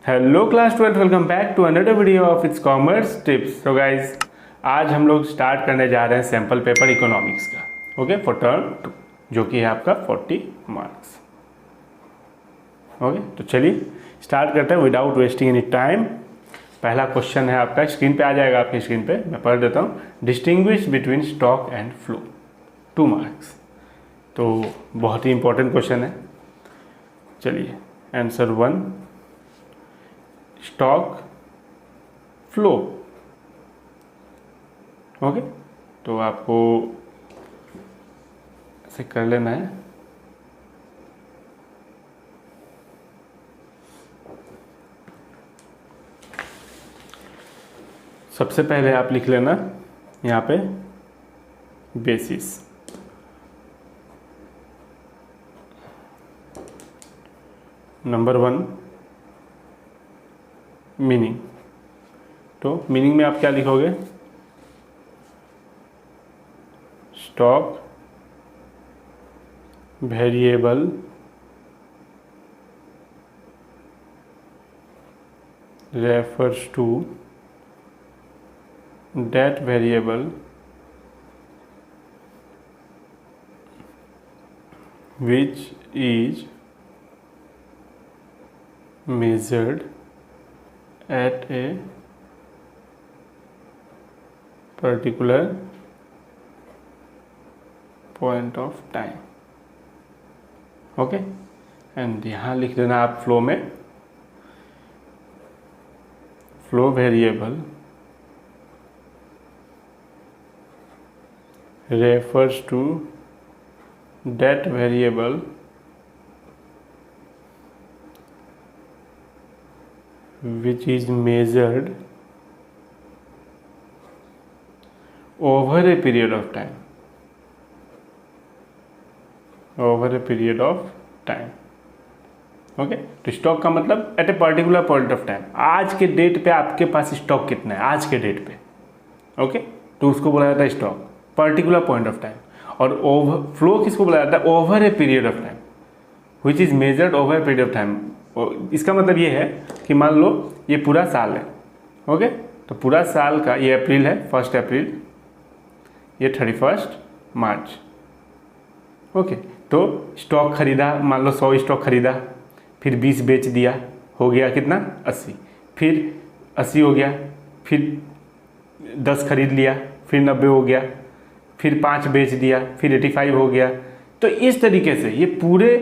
Hello class 12, welcome back to another video of its commerce tips. So guys, आज हम लोग start करने जा रहे हैं सैम्पल पेपर इकोनॉमिक्स का, ओके, फॉर टर्म 2, जो कि है आपका 40 मार्क्स। ओके, तो चलिए स्टार्ट करते हैं विदाउट वेस्टिंग एनी टाइम। पहला क्वेश्चन है आपका, स्क्रीन पे आ जाएगा, आपकी स्क्रीन पे मैं पढ़ देता हूँ। Distinguish between stock and flow, 2 marks. तो बहुत ही इंपॉर्टेंट क्वेश्चन है। चलिए, आंसर 1, स्टॉक फ्लो। ओके, तो आपको ऐसे कर लेना है। सबसे पहले आप लिख लेना यहाँ पे बेसिस। Number 1 meaning. तो मीनिंग में आप क्या लिखोगे? Stock variable refers to that variable which is measured at a particular point of time। Okay, and यहाँ लिख देना आप फ्लो में, flow variable refers to that variable which is measured over a period of time, over a period of time। Okay, तो stock का मतलब at a particular point of time, आज के डेट पे आपके पास स्टॉक कितना है, आज के डेट पे। ओके, तो उसको बोला जाता है stock, particular point of time. और ओवर फ्लो किसको बोला जाता है? Over a period of time which is measured over a period of time. इसका मतलब ये है कि मान लो ये पूरा साल है। ओके, तो पूरा साल का, ये अप्रैल है, 1 अप्रैल, ये 31 मार्च। ओके, तो स्टॉक खरीदा, मान लो 100 स्टॉक खरीदा, फिर 20 बेच दिया, हो गया कितना? 80। फिर 80 हो गया, फिर 10 खरीद लिया, फिर 90 हो गया, फिर 5 बेच दिया, फिर 85 हो गया। तो इस तरीके से ये पूरे,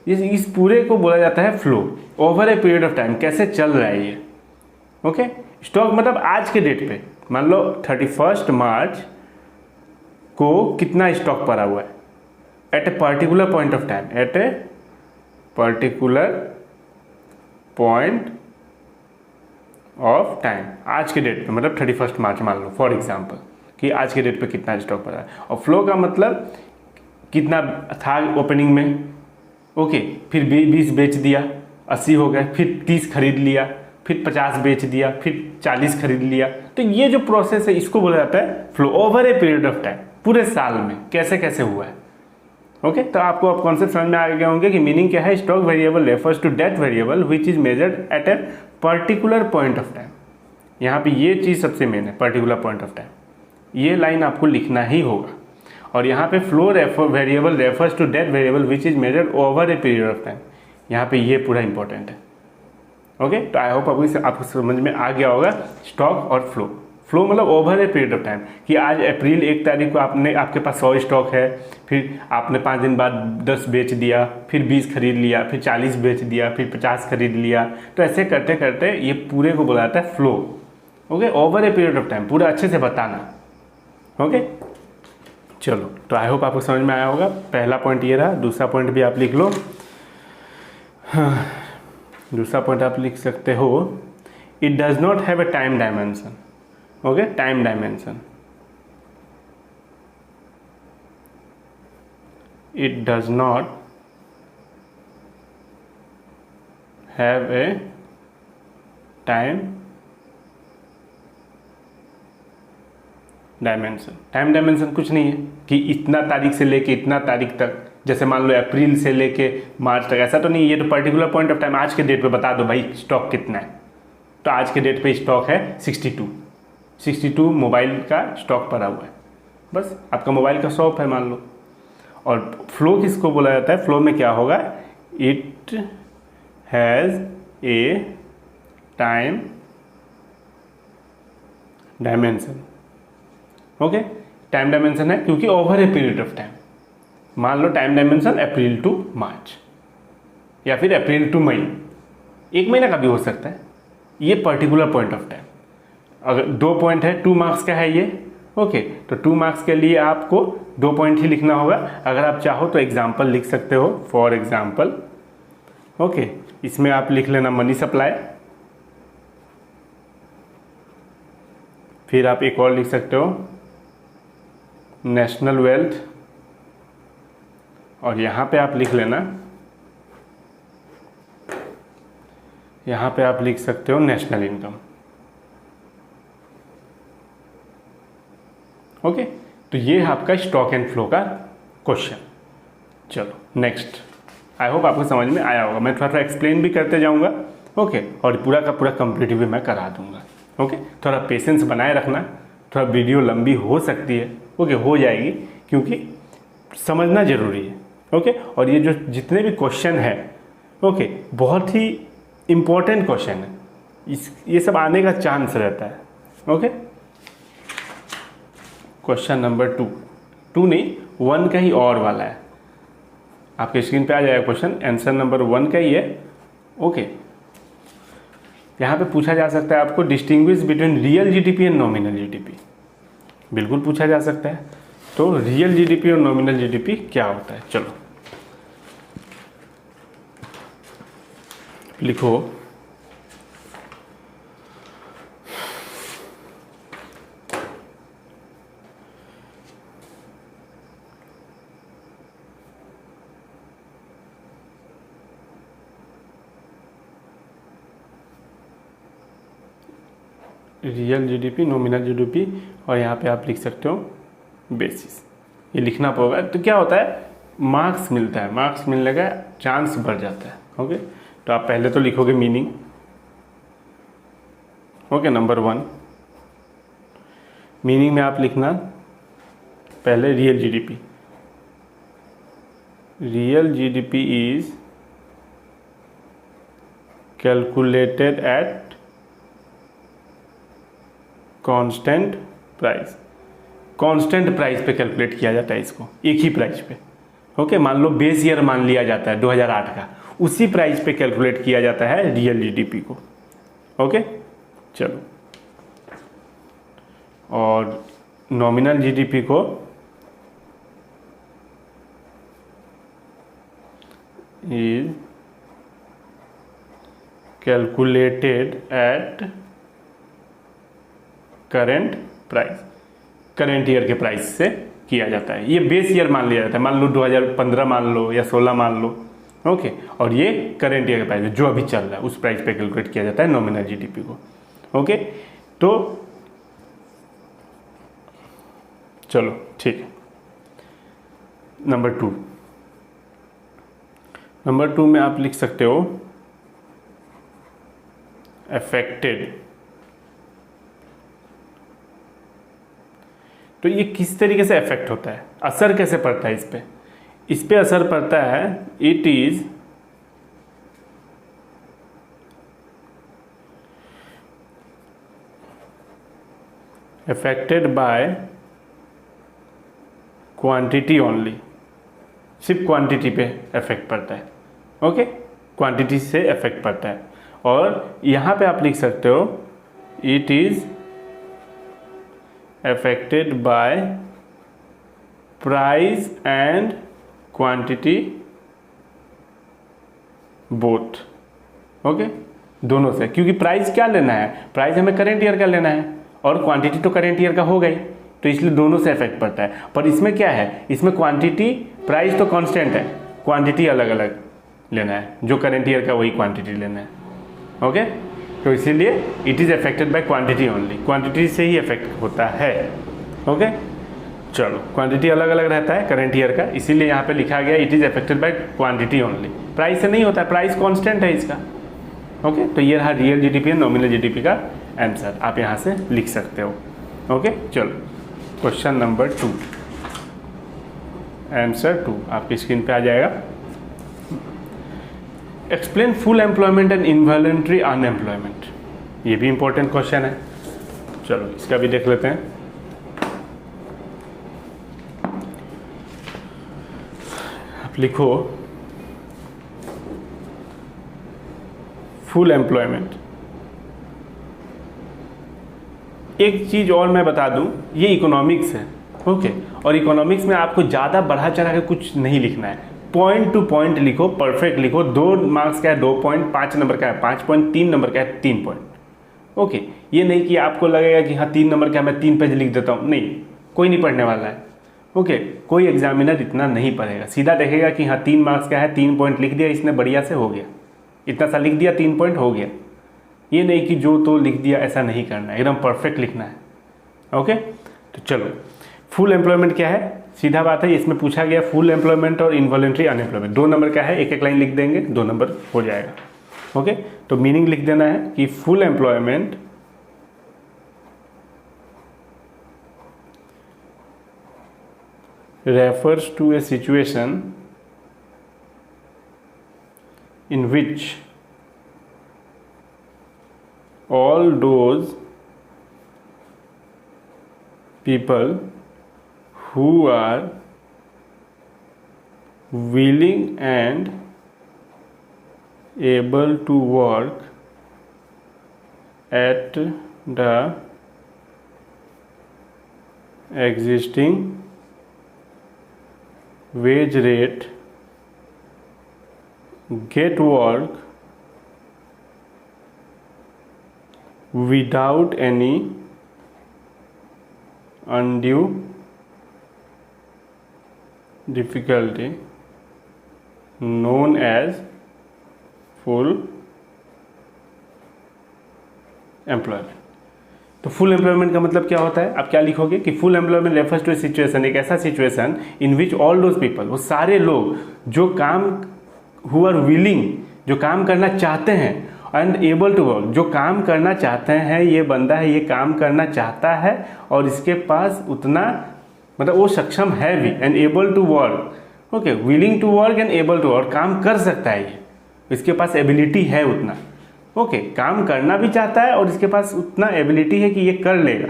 इस पूरे को बोला जाता है flow, over a period of time, कैसे चल रहा है ये। ओके, स्टॉक मतलब आज के डेट पे, मान लो 31 मार्च को कितना स्टॉक पड़ा हुआ है at a particular point of time, at a particular point of time, आज के डेट पे, मतलब 31 मार्च मान लो फॉर एग्जांपल, कि आज के डेट पे कितना स्टॉक पड़ा है। और फ्लो का मतलब कितना था ओपनिंग में। ओके, फिर 20 बेच दिया, 80 हो गए, फिर 30 खरीद लिया, फिर 50 बेच दिया, फिर 40 खरीद लिया। तो ये जो प्रोसेस है इसको बोला जाता है flow, over a period of time, पूरे साल में कैसे कैसे हुआ है। ओके, तो आपको अब कॉन्सेप्ट समझ में आ गए होंगे कि मीनिंग क्या है। Stock variable refers to that variable which is measured at a particular point of time. यहाँ पे ये चीज़ सबसे मेन है, पर्टिकुलर पॉइंट ऑफ टाइम, ये लाइन आपको लिखना ही होगा। और यहाँ पे flow variable refers to that variable which is measured over a period of time, यहाँ पे ये पूरा इंपॉर्टेंट है। ओके, तो आई होप आपको समझ में आ गया होगा स्टॉक और फ्लो। फ्लो मतलब over a period of time, कि आज अप्रैल 1 तारीख को आपके पास 100 स्टॉक है, फिर आपने 5 दिन बाद 10 बेच दिया, फिर 20 खरीद लिया, फिर 40 बेच दिया, फिर 50 खरीद लिया। तो ऐसे करते करते ये पूरे को बोला जाता है flow. Okay, over a period of time, पूरा अच्छे से बताना। ओके, चलो, तो आई होप आपको समझ में आया होगा। पहला पॉइंट ये रहा, दूसरा पॉइंट भी आप लिख लो। दूसरा पॉइंट आप लिख सकते हो, it does not have a time dimension. Okay, time dimension, it does not have a time dimension. Time dimension कुछ नहीं है कि इतना तारीख से लेके इतना तारीख तक, जैसे मान लो अप्रैल से लेके मार्च तक, ऐसा तो नहीं, ये तो पर्टिकुलर पॉइंट ऑफ टाइम, आज के डेट पे बता दो भाई स्टॉक कितना है। तो आज के डेट पे स्टॉक है 62 मोबाइल का स्टॉक पड़ा हुआ है, बस आपका मोबाइल का शॉप है मान लो। और फ्लो किसको बोला जाता है? फ्लो में क्या होगा? It has a time dimension. Okay, time dimension है क्योंकि over a period of time. मान लो टाइम डायमेंशन अप्रैल टू मार्च या फिर अप्रैल टू मई, 1 महीना का भी हो सकता है। ये पर्टिकुलर पॉइंट ऑफ टाइम, अगर 2 पॉइंट है, 2 मार्क्स का है ये। ओके, तो 2 मार्क्स के लिए आपको 2 पॉइंट ही लिखना होगा। अगर आप चाहो तो एग्जाम्पल लिख सकते हो, फॉर एग्जाम्पल। ओके, इसमें आप लिख लेना मनी सप्लाई, फिर आप एक और लिख सकते हो नेशनल वेल्थ, और यहाँ पे आप लिख लेना, यहाँ पे आप लिख सकते हो नेशनल इनकम। ओके, तो ये है आपका स्टॉक एंड फ्लो का क्वेश्चन। चलो नेक्स्ट, आई होप आपको समझ में आया होगा। मैं थोड़ा थोड़ा एक्सप्लेन भी करते जाऊंगा। ओके, और पूरा का पूरा कंप्लीट भी मैं करा दूंगा। ओके, थोड़ा पेशेंस बनाए रखना, थोड़ा वीडियो लंबी हो सकती है। ओके, हो जाएगी क्योंकि समझना ज़रूरी है। ओके, और ये जो जितने भी क्वेश्चन है, ओके, बहुत ही इम्पोर्टेंट क्वेश्चन है, ये सब आने का चांस रहता है। ओके, क्वेश्चन नंबर 2 नहीं, 1 का ही और वाला है, आपके स्क्रीन पे आ जाएगा क्वेश्चन, आंसर नंबर 1 का ही है। ओके, यहाँ पे पूछा जा सकता है आपको distinguish between real GDP and nominal GDP, बिल्कुल पूछा जा सकता है। तो रियल जीडीपी और नॉमिनल जीडीपी क्या होता है? चलो लिखो, रियल जीडीपी, नॉमिनल जीडीपी, और यहाँ पे आप लिख सकते हो बेसिस। ये लिखना पड़ेगा। तो क्या होता है, मार्क्स मिलता है, मार्क्स मिलने का चांस बढ़ जाता है। ओके, तो आप पहले तो लिखोगे मीनिंग। ओके, नंबर 1 मीनिंग में आप लिखना पहले real GDP. Real GDP is calculated at constant price. Constant price पे कैलकुलेट किया जाता है इसको, एक ही प्राइस पे। ओके, मान लो बेस ईयर मान लिया जाता है 2008 का, उसी प्राइस पे कैलकुलेट किया जाता है रियल जीडीपी को। ओके, चलो, और नॉमिनल जीडीपी को is calculated at current price, current year के प्राइस से किया जाता है। ये बेस ईयर मान लिया जाता है, मान लो 2015 मान लो या 16 मान लो। ओके, और ये करेंट ईयर का प्राइस जो अभी चल रहा है उस प्राइस पे कैलकुलेट किया जाता है नॉमिनल जीडीपी को। ओके, तो चलो ठीक है। नंबर 2 में आप लिख सकते हो अफेक्टेड। तो ये किस तरीके से अफेक्ट होता है, असर कैसे पड़ता है इस पे असर पड़ता है। It is affected by quantity only, सिर्फ क्वांटिटी पे इफेक्ट पड़ता है। ओके, क्वांटिटी से इफेक्ट पड़ता है। और यहाँ पे आप लिख सकते हो it is affected by price and quantity both. Okay, दोनों से, क्योंकि प्राइस क्या लेना है, प्राइस हमें करेंट ईयर का लेना है और क्वांटिटी तो करेंट ईयर का हो गई, तो इसलिए दोनों से इफेक्ट पड़ता है। पर इसमें क्या है, इसमें क्वांटिटी, प्राइस तो कांस्टेंट है, क्वांटिटी अलग अलग लेना है, जो करेंट ईयर का वही क्वांटिटी लेना है। ओके, तो इसीलिए it is affected by quantity only, quantity से ही इफेक्ट होता है। ओके, चलो, क्वांटिटी अलग अलग रहता है करेंट ईयर का, इसीलिए यहाँ पे लिखा गया it is affected by quantity only. Price से नहीं होता है, प्राइस कांस्टेंट है इसका। ओके, तो ये रहा real GDP and nominal GDP का आंसर, आप यहाँ से लिख सकते हो। ओके, चलो क्वेश्चन नंबर 2, आंसर 2 आपकी स्क्रीन पे आ जाएगा। Explain full employment and involuntary unemployment, ये भी इंपॉर्टेंट क्वेश्चन है, चलो इसका भी देख लेते हैं। आप लिखो फुल एम्प्लॉयमेंट। एक चीज़ और मैं बता दूं, ये इकोनॉमिक्स है, ओके, और इकोनॉमिक्स में आपको ज़्यादा बढ़ा चढ़ा के कुछ नहीं लिखना है, पॉइंट टू पॉइंट लिखो, परफेक्ट लिखो। 2 मार्क्स का है 2 पॉइंट, 5 नंबर का है 5 पॉइंट, 3 नंबर का है 3 पॉइंट। ओके, ये नहीं कि आपको लगेगा कि हाँ 3 नंबर का मैं 3 पेज लिख देता हूँ, नहीं, कोई नहीं पढ़ने वाला है। ओके, कोई एग्जामिनर इतना नहीं पढ़ेगा, सीधा देखेगा कि हाँ 3 मार्क्स का है, 3 पॉइंट लिख दिया इसने, बढ़िया से हो गया, इतना सा लिख दिया 3 पॉइंट हो गया। ये नहीं कि जो तो लिख दिया, ऐसा नहीं करना है, एकदम परफेक्ट लिखना है। ओके, तो चलो फुल एम्प्लॉयमेंट क्या है, सीधा बात है, इसमें पूछा गया फुल एम्प्लॉयमेंट और इनवॉलंटरी अनएम्प्लॉयमेंट, 2 नंबर का है, एक एक लाइन लिख देंगे, 2 नंबर हो जाएगा। ओके, तो मीनिंग लिख देना है कि full employment refers to a situation in which all those people who are willing and able to work at the existing wage rate get work without any undue difficulty known as full employment। तो full employment का मतलब क्या होता है, आप क्या लिखोगे कि full employment refers to a situation, एक ऐसा situation in which all those people, वो सारे लोग जो काम, हु आर विलिंग, जो काम करना चाहते हैं, एंड एबल टू वर्क, जो काम करना चाहते हैं, ये बंदा है ये काम करना चाहता है और इसके पास उतना, मतलब वो सक्षम है भी, and able to work, okay, willing to work and able to work, काम कर सकता है ये, इसके पास एबिलिटी है उतना, ओके, काम करना भी चाहता है और इसके पास उतना एबिलिटी है कि ये कर लेगा,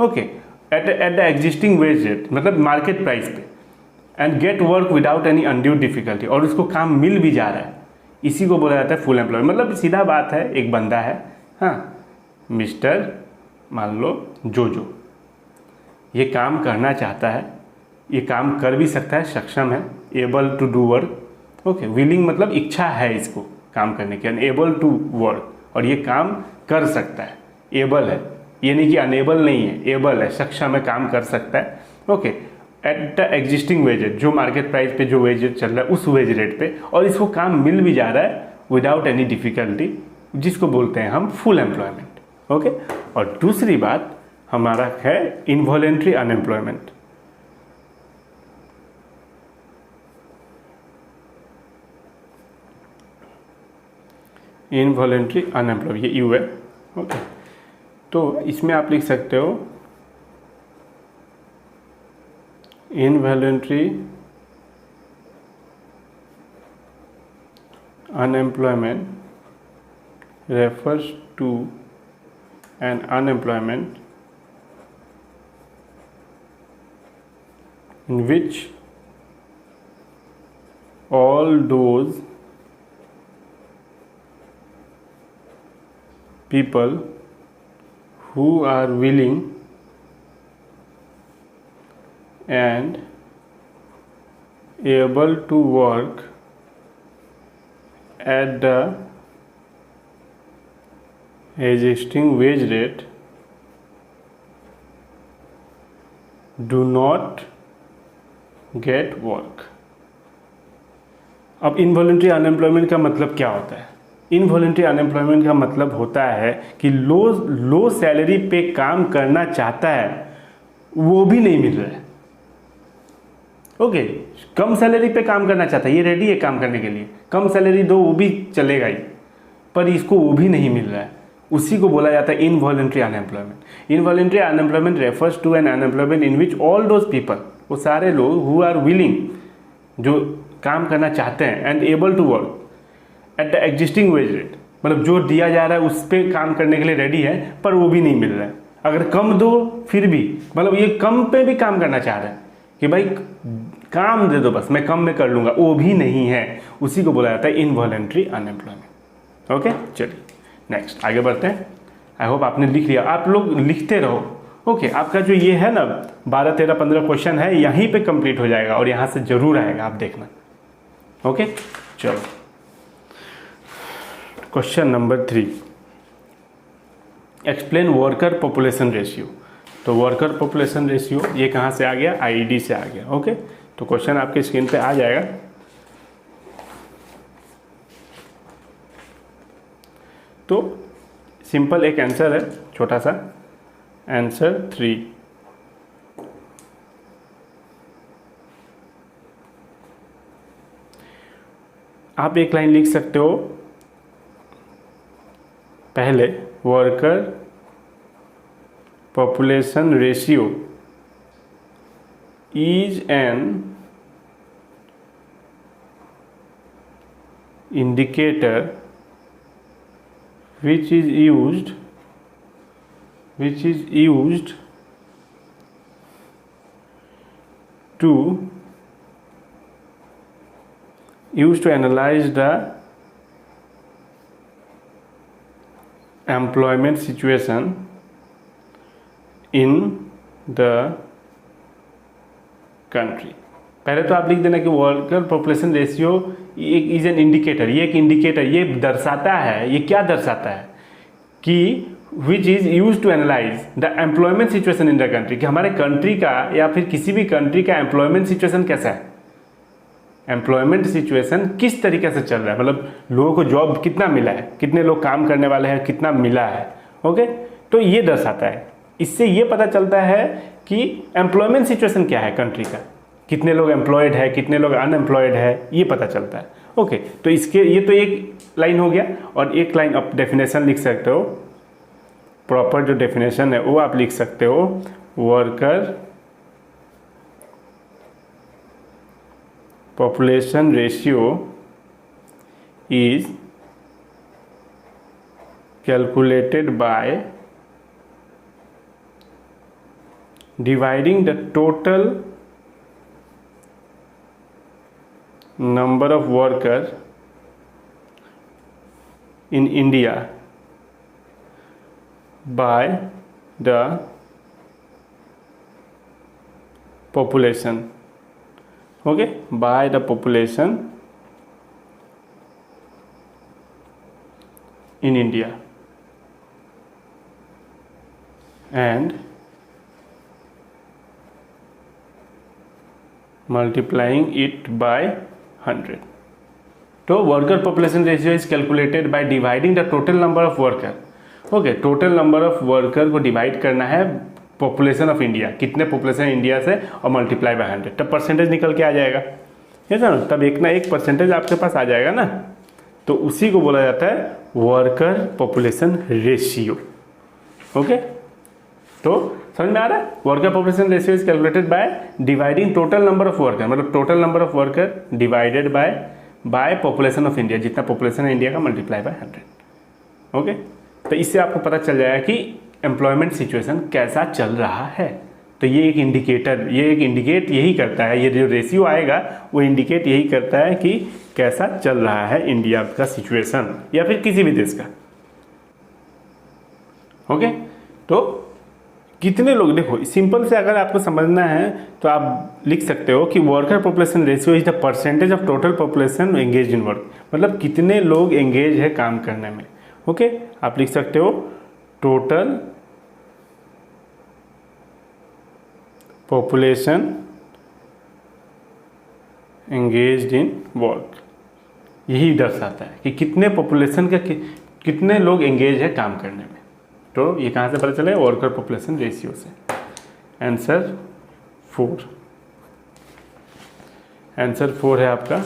okay, eight the existing wage rate, मतलब मार्केट प्राइस पे, and get work without any undue difficulty, और उसको काम मिल भी जा रहा है, इसी को बोला जाता है फुल एम्प्लॉयमेंट। मतलब सीधा बात है, एक बंदा है, हाँ, मिस्टर मान लो जो ये काम करना चाहता है, ये काम कर भी सकता है, सक्षम है, able to do work, okay, willing मतलब इच्छा है इसको काम करने की, एबल टू वर्क, और ये काम कर सकता है, एबल है, ये नहीं कि अनेबल नहीं है, एबल है, सक्षम है, काम कर सकता है, okay, eight the existing wage rate, जो मार्केट प्राइस पे जो वेज रेट चल रहा है उस वेज रेट पे, और इसको काम मिल भी जा रहा है विदाउट एनी डिफिकल्टी, जिसको बोलते हैं हम फुल एम्प्लॉयमेंट। ओके, और दूसरी बात हमारा है इनवॉलेंट्री अनएम्प्लॉयमेंट। इनवॉलेंट्री अनएम्प्लॉयमेंट, ये यू है, ओके, तो इसमें आप लिख सकते हो involuntary unemployment refers to an unemployment in which all those people who are willing and able to work at the existing wage rate do not get work। अब involuntary unemployment का मतलब क्या होता है? इनवॉलेंट्री अनएम्प्लॉयमेंट का मतलब होता है कि लो सैलरी पे काम करना चाहता है, वो भी नहीं मिल रहा है, ओके, कम सैलरी पे काम करना चाहता है, ये रेडी है काम करने के लिए, कम सैलरी दो वो भी चलेगा ही, पर इसको वो भी नहीं मिल रहा है, उसी को बोला जाता है involuntary unemployment. Involuntary unemployment refers to an unemployment in which all those people, वो सारे लोग हु आर विलिंग, जो काम करना चाहते हैं, and able to work at the existing wage rate, मतलब जो दिया जा रहा है उस पर काम करने के लिए रेडी है, पर वो भी नहीं मिल रहा है। अगर कम दो फिर भी, मतलब ये कम पे भी काम करना चाह रहा है कि भाई काम दे दो बस, मैं कम में कर लूँगा, वो भी नहीं है, उसी को बोला जाता है इनवॉलेंट्री अनएम्प्लॉयमेंट। ओके, चलिए नेक्स्ट आगे बढ़ते हैं। आई होप आपने लिख लिया, आप लोग लिखते रहो। ओके, आपका जो ये है ना 12, 13, 15 क्वेश्चन है, यहीं पे कंप्लीट हो जाएगा और यहाँ से जरूर आएगा, आप देखना। ओके, चलो question number 3, explain worker population ratio. तो वर्कर पॉपुलेशन रेशियो ये कहाँ से आ गया, आईईडी से आ गया। ओके, तो क्वेश्चन आपके स्क्रीन पे आ जाएगा। तो सिंपल एक आंसर है, छोटा सा आंसर 3। आप एक लाइन लिख सकते हो पहले, worker population ratio is an indicator which is used to analyze the employment situation in the country. पहले तो आप लिख देना कि worker population ratio is an indicator, ये एक इंडिकेटर, ये दर्शाता है, ये क्या दर्शाता है कि which is use to analyze the employment situation in the country, कि हमारे कंट्री का या फिर किसी भी कंट्री का एम्प्लॉयमेंट सिचुएशन कैसा है, एम्प्लॉयमेंट सिचुएशन किस तरीके से चल रहा है, मतलब लोगों को जॉब कितना मिला है, कितने लोग काम करने वाले हैं, कितना मिला है। ओके, तो ये दर्शाता है, इससे ये पता चलता है कि एम्प्लॉयमेंट सिचुएशन क्या है कंट्री का, कितने लोग एम्प्लॉयड है, कितने लोग अनएम्प्लॉयड है, ये पता चलता है। ओके, तो इसके ये तो एक लाइन हो गया, और एक लाइन आप डेफिनेशन लिख सकते हो, प्रॉपर जो डेफिनेशन है वो आप लिख सकते हो, worker population ratio is calculated bye dividing the total number of workers in India by the population. Okay, by the population in India, and multiplying it by 100. तो worker population ratio is calculated by dividing the total number of worker. Okay, total number of worker को divide करना है population of India, कितने population India से, और multiply by 100, तब percentage निकल के आ जाएगा, है ना, तब एक ना एक परसेंटेज आपके पास आ जाएगा ना, तो उसी को बोला जाता है वर्कर पॉपुलेशन रेशियो। ओके, तो समझ में आ रहा है, worker population ratio is calculated by dividing total number of worker, मतलब total number of worker divided by population of India, जितना पॉपुलेशन है इंडिया का, मल्टीप्लाई बाय 100। ओके, तो इससे आपको पता चल जाएगा कि एम्प्लॉयमेंट सिचुएशन कैसा चल रहा है। तो ये एक इंडिकेटर, ये एक इंडिकेट यही करता है, ये जो रेशियो आएगा वो इंडिकेट यही करता है कि कैसा चल रहा है इंडिया का सिचुएशन या फिर किसी भी देश का। ओके, तो कितने लोग, देखो सिंपल से अगर आपको समझना है तो आप लिख सकते हो कि worker population ratio is the percentage of total population engage in work, मतलब कितने लोग एंगेज है काम करने में। ओके, आप लिख सकते हो total population engaged in work, यही दर्शाता है कि कितने पॉपुलेशन का कितने लोग एंगेज है काम करने में। तो ये कहाँ से पता चले, वर्कर पॉपुलेशन रेशियो से। आंसर 4, आंसर 4 है आपका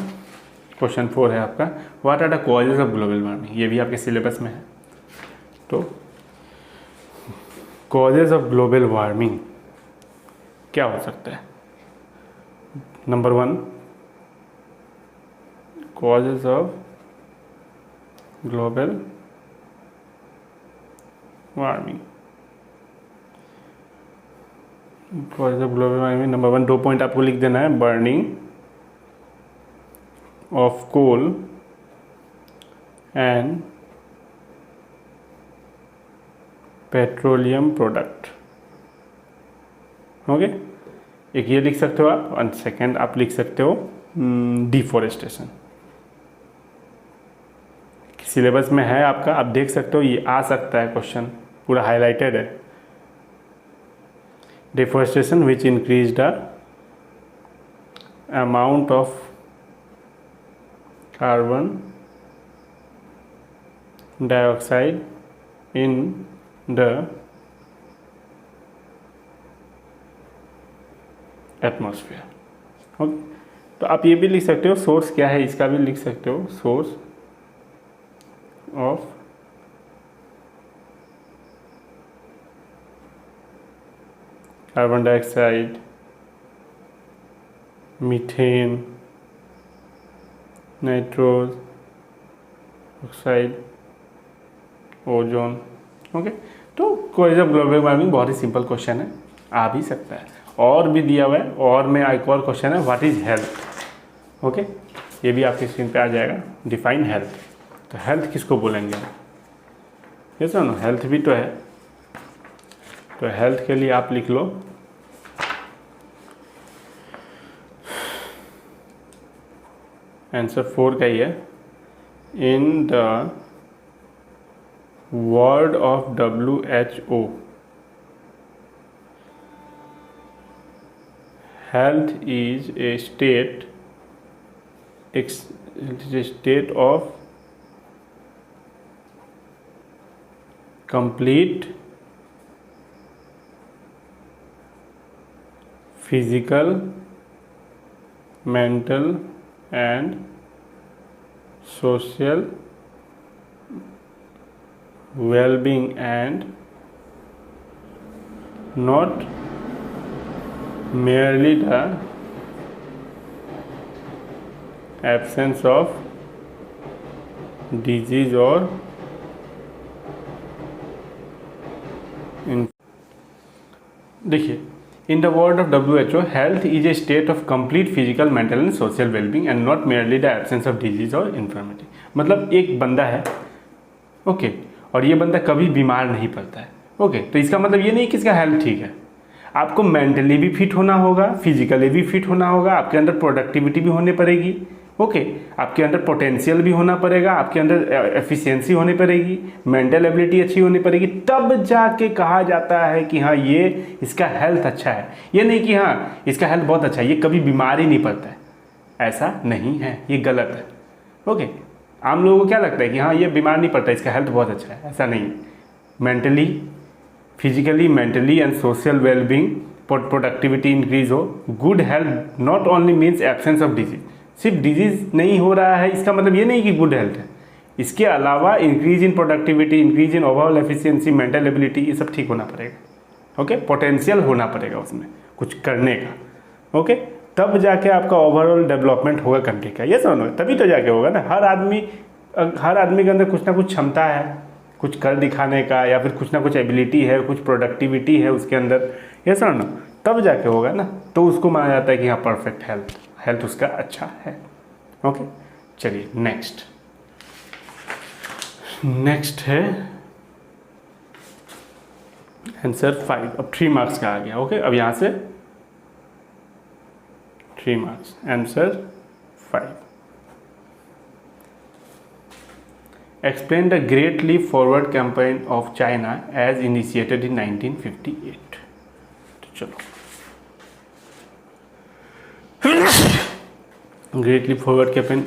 क्वेश्चन 4 है आपका, what are the causes of global warming, ये भी आपके सिलेबस में है। तो कॉजेज ऑफ ग्लोबल वार्मिंग क्या हो सकता है? Number 1, causes of global warming. Causes of global warming number 1, 2 point आपको लिख देना है, burning of coal and petroleum product. Okay, एक ये लिख सकते हो आप, और सेकेंड आप लिख सकते हो डिफॉरेस्टेशन। सिलेबस में है आपका, आप देख सकते हो, ये आ सकता है क्वेश्चन, पूरा हाईलाइटेड है। Deforestation which increase the amount of carbon dioxide in the atmosphere. Okay, तो आप ये भी लिख सकते हो, सोर्स क्या है इसका भी लिख सकते हो, source of carbon dioxide, methane, nitrous oxide, ozone. Okay, तो कॉजेज ऑफ ग्लोबल वार्मिंग बहुत ही सिंपल क्वेश्चन है, आ भी सकता है। और भी दिया हुआ है, और में एक और क्वेश्चन है, व्हाट इज हेल्थ। ओके, ये भी आपकी स्क्रीन पे आ जाएगा, डिफाइन हेल्थ। तो हेल्थ किसको बोलेंगे? ये सुनो, हेल्थ भी तो है, तो हेल्थ के लिए आप लिख लो आंसर 4 का ही है, in the word of WHO health is a state of complete physical, mental and social well-being and not merely the absence of disease or देखिए, in the word of WHO health is a state of complete physical, mental and social wellbeing and not merely the absence of disease और infirmity. मतलब एक बंदा है, okay, और ये बंदा कभी बीमार नहीं पड़ता है। ओके, तो इसका मतलब ये नहीं कि इसका हेल्थ ठीक है। आपको मेंटली भी फिट होना होगा, फिजिकली भी फिट होना होगा, आपके अंदर प्रोडक्टिविटी भी होनी पड़ेगी। ओके, आपके अंदर पोटेंशियल भी होना पड़ेगा, आपके अंदर एफिशिएंसी होनी पड़ेगी, मेंटल एबिलिटी अच्छी होनी पड़ेगी, तब जाके कहा जाता है कि हाँ ये इसका हेल्थ अच्छा है। ये नहीं कि हाँ इसका हेल्थ बहुत अच्छा है, ये कभी बीमार ही नहीं पड़ता है, ऐसा नहीं है, ये गलत है। ओके, आम लोगों को क्या लगता है कि हाँ ये बीमार नहीं पड़ता, इसका हेल्थ बहुत अच्छा है, ऐसा नहीं। Mentally, physically, mentally and social wellbeing, productivity increase हो, good health not only means absence of disease. सिर्फ डिजीज नहीं हो रहा है इसका मतलब ये नहीं कि गुड हेल्थ है, इसके अलावा increase in productivity, increase in overall efficiency, mental ability, ये सब ठीक होना पड़ेगा। ओके, पोटेंशियल होना पड़ेगा उसमें कुछ करने का। ओके, तब जाके आपका ओवरऑल डेवलपमेंट होगा कंट्री का, ये समझो, तभी तो जाके होगा ना। हर आदमी के अंदर कुछ ना कुछ क्षमता है, कुछ कर दिखाने का, या फिर कुछ ना कुछ एबिलिटी है, कुछ प्रोडक्टिविटी है उसके अंदर, ये समझो, तब जाके होगा ना। तो उसको माना जाता है कि हाँ परफेक्ट हेल्थ उसका अच्छा है। ओके, चलिए नेक्स्ट है आंसर 5। अब 3 मार्क्स का आ गया। ओके, अब यहाँ से 3 marks, answer 5। Explain the Great Leap Forward campaign of China as initiated in 1958। तो चलो, great leap forward campaign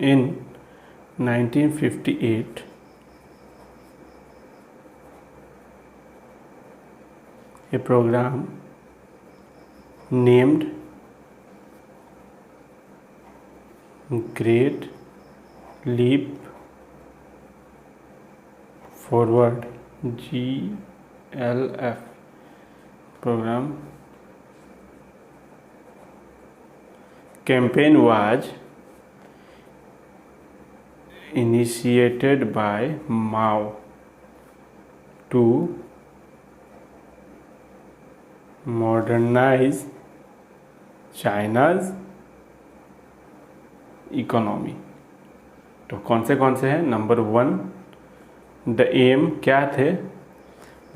in 1958 a program named great leap forward GLF program campaign was initiated by Mao to modernize China's economy। तो कौन से हैं? Number 1, the aim क्या थे?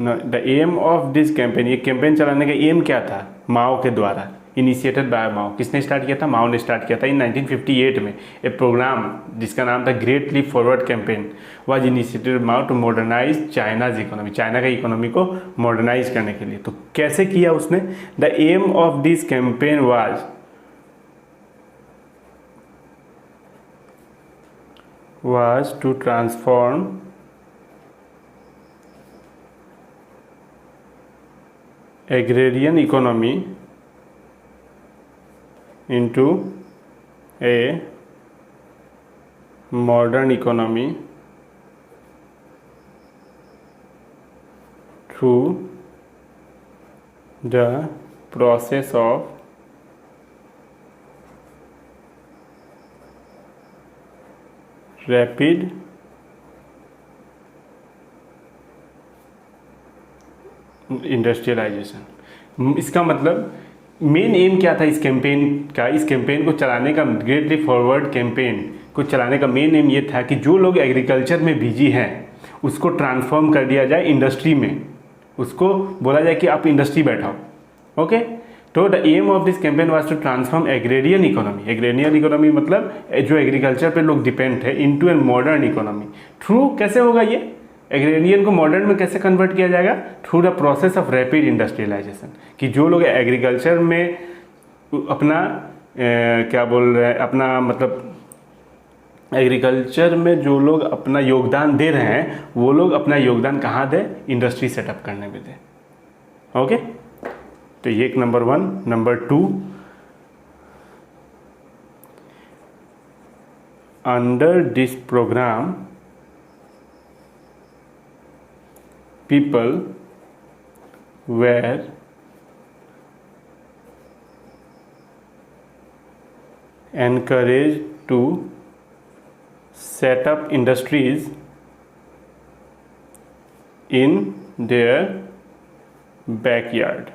The aim of this campaign, ये campaign चलाने का M क्या था? माओ के द्वारा, इनिशिएटेड बाय माओ। किसने स्टार्ट किया था? माओ ने स्टार्ट किया था इन 1958 में। ए प्रोग्राम जिसका नाम था great leap forward campaign was initiated Mao to modernize China's economy, China का इकोनॉमी को मॉडर्नाइज करने के लिए। तो कैसे किया उसने? The aim of this campaign was to transform agrarian economy into a modern economy through the process of rapid industrialization. इसका मतलब मेन एम क्या था इस कैंपेन का? इस कैंपेन को चलाने का, ग्रेट लीप फॉरवर्ड कैंपेन को चलाने का मेन एम ये था कि जो लोग एग्रीकल्चर में बिजी हैं उसको ट्रांसफॉर्म कर दिया जाए इंडस्ट्री में। उसको बोला जाए कि आप इंडस्ट्री बैठाओ। ओके, तो the aim of this campaign was to transform agrarian economy. Agrarian economy मतलब जो एग्रीकल्चर पे लोग डिपेंड है, into a modern economy. Through कैसे होगा ये? एग्रेरियन को मॉडर्न में कैसे कन्वर्ट किया जाएगा? Through the process of rapid industrialization. कि जो लोग एग्रीकल्चर में अपना क्या बोल रहे हैं, अपना मतलब एग्रीकल्चर में जो लोग अपना योगदान दे रहे हैं वो लोग अपना योगदान कहाँ दें? इंडस्ट्री सेटअप करने में दें। ओके, तो ये एक number 1। Number 2, under this program people were encouraged to set up industries in their backyard।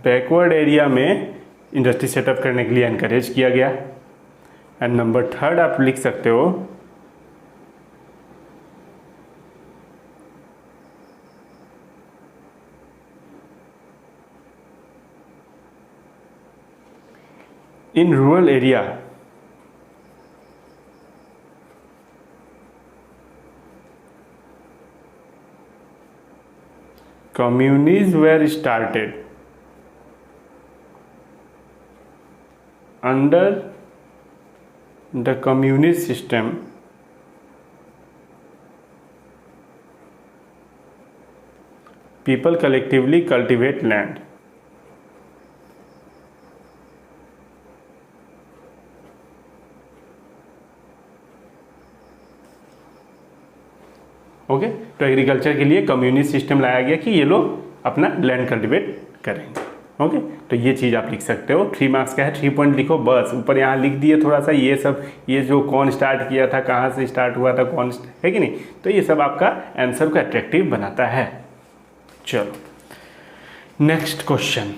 Backward area में इंडस्ट्री सेटअप करने के लिए एनकरेज किया गया। एंड नंबर 3 आप लिख सकते हो, इन rural area communities were started under the communist system people collectively cultivate land। Okay, तो एग्रीकल्चर के लिए कम्युनिस्ट सिस्टम लाया गया कि ये लोग अपना लैंड कल्टिवेट करेंगे। ओके, तो ये चीज़ आप लिख सकते हो। 3 मार्क्स का है, 3 पॉइंट लिखो बस। ऊपर यहाँ लिख दिए थोड़ा सा ये सब, ये जो कौन स्टार्ट किया था, कहाँ से स्टार्ट हुआ था, कौन है कि नहीं, तो ये सब आपका आंसर को अट्रैक्टिव बनाता है। चलो नेक्स्ट क्वेश्चन,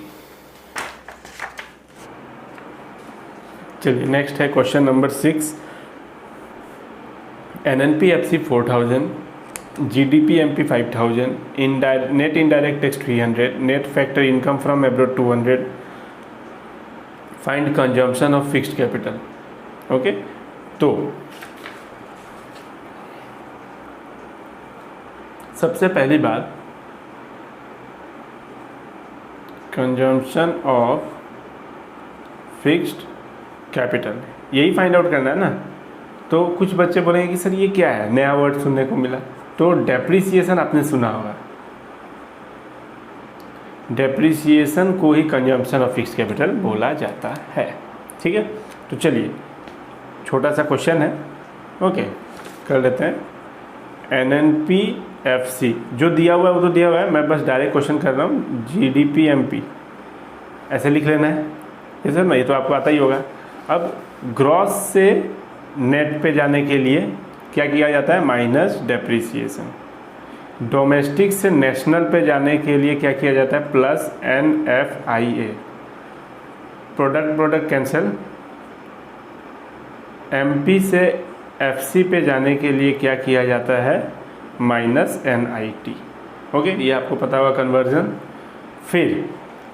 चलिए नेक्स्ट है question number 6। NNP-FC 4000, GDP-MP 5000, net indirect tax 300, net factor income from abroad 200, find consumption of fixed capital। Okay, तो सबसे पहली बात, कंजम्पशन ऑफ फिक्स्ड कैपिटल, यही फाइंड आउट करना है ना। तो कुछ बच्चे बोलेंगे कि सर ये क्या है, नया वर्ड सुनने को मिला। तो डेप्रिसिएशन आपने सुना होगा, डेप्रिसिएशन को ही कंजम्पशन ऑफ फिक्स कैपिटल बोला जाता है। ठीक है, तो चलिए छोटा सा क्वेश्चन है, ओके कर लेते हैं। NNPFC जो दिया हुआ है वो तो दिया हुआ है, मैं बस डायरेक्ट क्वेश्चन कर रहा हूँ। GDPMP ऐसे लिख लेना है, ये सर ना, ये तो आपको आता ही होगा। अब ग्रॉस से नेट पे जाने के लिए क्या किया जाता है, माइनस डेप्रिसिएशन। डोमेस्टिक से नेशनल पे जाने के लिए क्या किया जाता है, plus NFIA। Product cancel. MP से FC पे जाने के लिए क्या किया जाता है, माइनस NIT। ओके, ये आपको पता होगा कन्वर्जन। फिर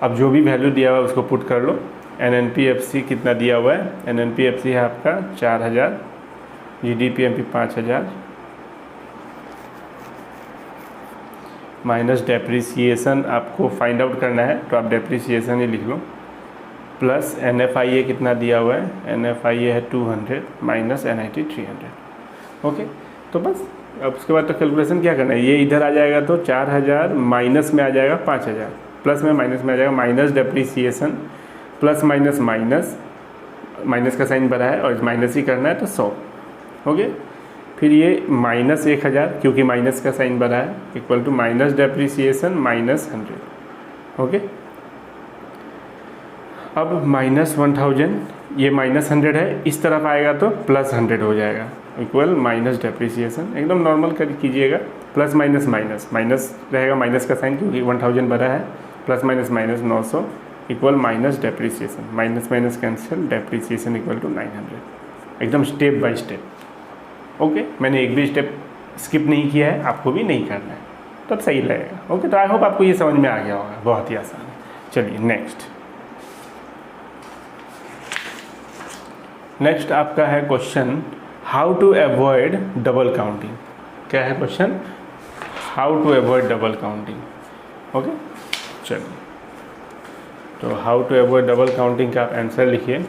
अब जो भी वैल्यू दिया हुआ है उसको पुट कर लो। NNPFC कितना दिया हुआ है, NNPFC है आपका 4000, GDPMP 5000, माइनस डेप्रिसिएशन आपको फाइंड आउट करना है तो आप डेप्रिसिएशन ही लिख लो, प्लस NFIA कितना दिया हुआ है, NFIA है 200, माइनस NIT 300। ओके, तो बस अब उसके बाद तो कैलकुलेशन क्या करना है, ये इधर आ जाएगा तो 4000, माइनस में आ जाएगा 5000, प्लस में माइनस में आ जाएगा, minus depreciation, plus minus minus, minus का साइन बना है और माइनस ही करना है तो 100। ओके, फिर ये माइनस 1000 क्योंकि माइनस का साइन बना है, equal to minus depreciation minus 100। Okay, अब माइनस 1000, ये माइनस 100 है, इस तरफ आएगा तो प्लस 100 हो जाएगा, इक्वल माइनस डेप्रिसिएशन। एकदम नॉर्मल कर कीजिएगा, प्लस माइनस माइनस, माइनस रहेगा माइनस का साइन क्योंकि 1000 बना है, plus minus minus 900, equal minus depreciation, minus minus cancel, depreciation equal to 900। एकदम स्टेप बाय स्टेप। ओके, मैंने एक भी स्टेप स्किप नहीं किया है, आपको भी नहीं करना है, तब सही लगेगा। ओके, तो आई होप आपको ये समझ में आ गया होगा, बहुत ही आसान है। चलिए नेक्स्ट आपका है question, how to avoid double counting. क्या है question, how to avoid double counting. Okay, चलिए तो how to avoid double counting का आप आंसर लिखिए।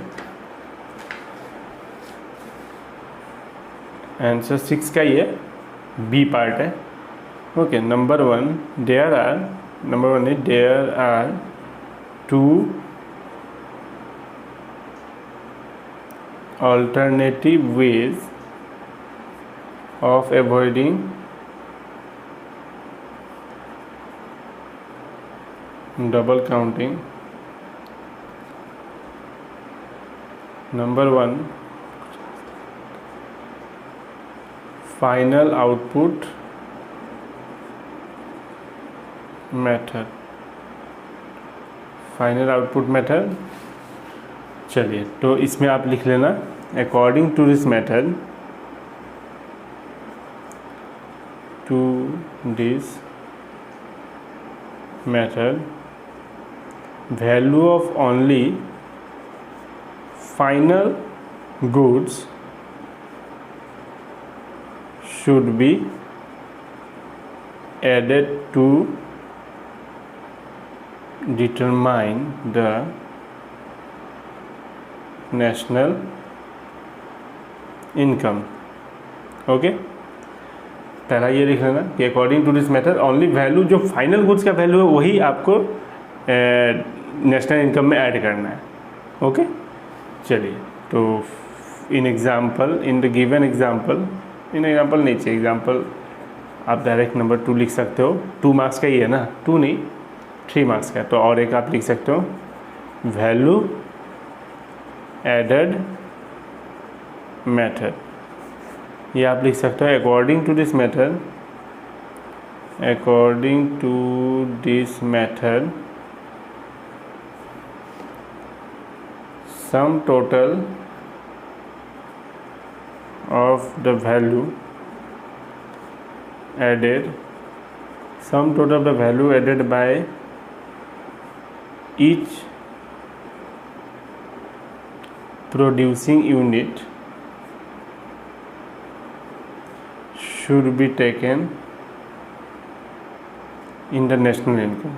आंसर 6 का ये बी पार्ट है। Okay, number 1 there are 2 alternative ways of avoiding double counting. Number 1, final output method. Final output method. चलिए तो इसमें आप लिख लेना, according to this method, value of only final goods should be added to determine the national income। Okay, पहला ये लिख लेना कि according to this method only value, जो फाइनल गुड्स का वैल्यू है वही आपको नेशनल इनकम में ऐड करना है। ओके, चलिए तो इन द गिवन एग्जाम्पल नहीं चाहिए, एग्जाम्पल आप डायरेक्ट नंबर 2 लिख सकते हो। 2 मार्क्स का ही है ना, 2 नहीं 3 मार्क्स का। तो और एक आप लिख सकते हो, वैल्यू एडेड मेथड, ये आप लिख सकते हो। According to this method sum total of the value added by each producing unit should be taken in the national income।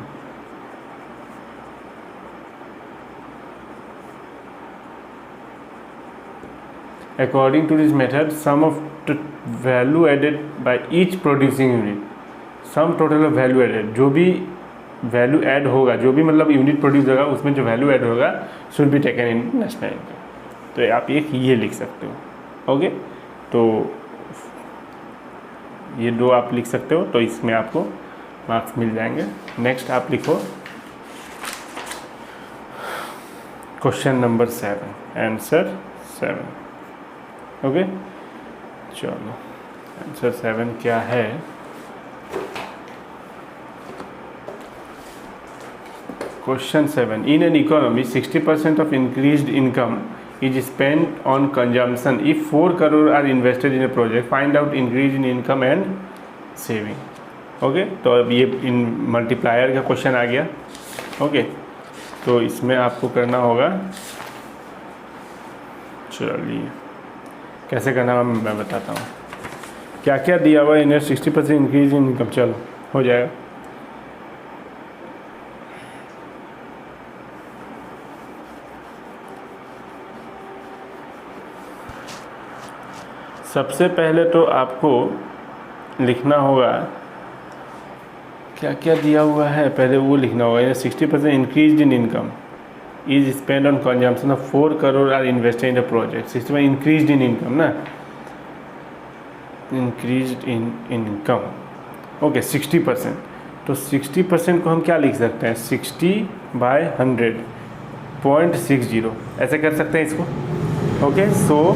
According to this method, sum of the value added by each producing unit, sum total of value added, जो भी value add होगा, जो भी मतलब unit produce होगा उसमें जो value add होगा should be taken in national income. तो आप ये लिख सकते हो। ओके, तो ये 2 आप लिख सकते हो, तो इसमें आपको मार्क्स मिल जाएंगे। नेक्स्ट आप लिखो क्वेश्चन नंबर 7, आंसर 7। ओके, चलो आंसर 7 क्या है। Question 7. In an economy, 60% of increased income is spent on consumption. If 4 crore are invested in a project, find out increase in income and saving. Okay, तो अब ये इन multiplier का question आ गया। Okay, तो इसमें आपको करना होगा, चलिए कैसे करना है मैं बताता हूँ। क्या क्या दिया हुआ है इन्हें, 60% इंक्रीज इन इनकम, चलो हो जाएगा। सबसे पहले तो आपको लिखना होगा क्या क्या दिया हुआ है, पहले वो लिखना होगा। 60% increase in income is spend on consumption of 4 crore are invested in the project. 60% increase in income ना, इंक्रीज इन इनकम। ओके, 60%, तो 60% को हम क्या लिख सकते हैं, 60/100.60 ऐसे कर सकते हैं इसको। ओके, सो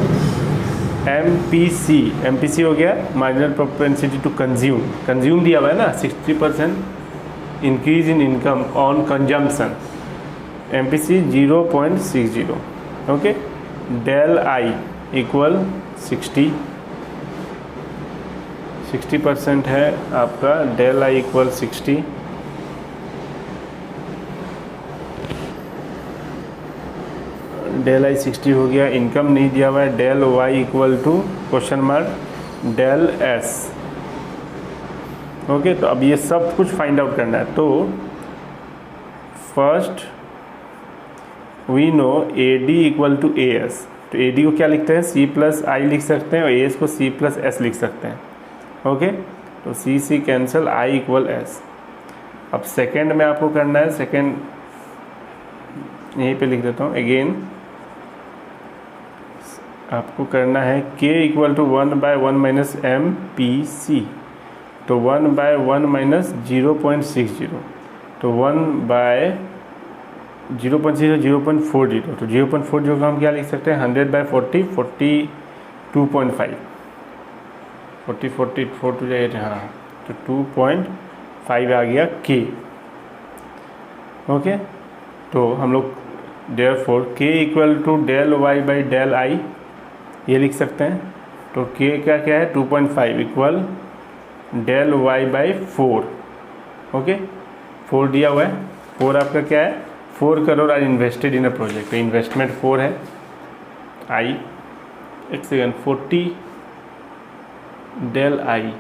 MPC हो गया मार्जिनल प्रोपेंसिटी टू कंज्यूम दिया हुआ है ना, 60% increase in income on consumption, MPC 0.60। Okay, del I equal 60% है आपका, del I equal 60। Del I 60 हो गया। इनकम नहीं दिया हुआ है, del Y equal to question mark del S. Okay, तो अब ये सब कुछ फाइंड आउट करना है। तो first we know AD equal to AS, तो AD को क्या लिखते हैं, C+I लिख सकते हैं, और AS को C+S लिख सकते हैं। ओके, तो C cancel, I equal S। अब सेकेंड में आपको करना है, सेकेंड यहीं पे लिख देता हूँ अगेन, आपको करना है K equal to 1/1 minus MPC, तो 1/1 माइनस 0.60, तो 1/0.60 0.40, तो 0.40 को हम क्या लिख सकते हैं, 100/40 42.5, 44 टू जाएगा, हाँ, तो 2.5 आ गया K। ओके, तो हम लोग therefore K equal to del Y by del I ये लिख सकते हैं। तो K क्या क्या है, 2.5 equal del Y by 4। Okay, 4 दिया हुआ है, 4 आपका क्या है, 4 crore are invested in a project, तो इन्वेस्टमेंट 4 है। आई एक second, 40 del I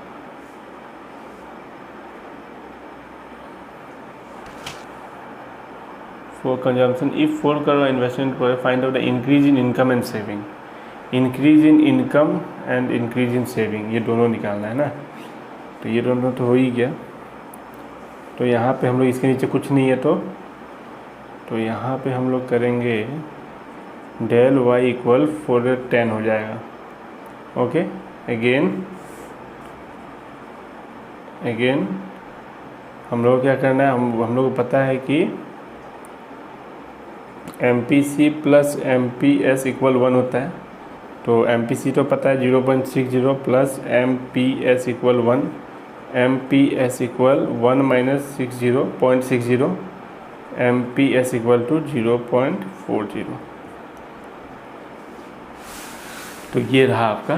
for consumption. If 4 crore investment project, find out the increase in income and saving. Increase in income and increase in saving, ये दोनों निकालना है ना, तो ये दोनों तो हो ही गया। तो यहाँ पे हम लोग, इसके नीचे कुछ नहीं है, तो यहाँ पे हम लोग करेंगे डेल वाई इक्वल 410 हो जाएगा। ओके, अगेन हम लोग क्या करना है, हम लोग को पता है कि MPC प्लस MPS इक्वल 1 होता है, तो MPC तो पता है 0.60 plus MPS equal 1, MPS equal 1 minus 60.60, MPS equal to 0.40। तो ये रहा आपका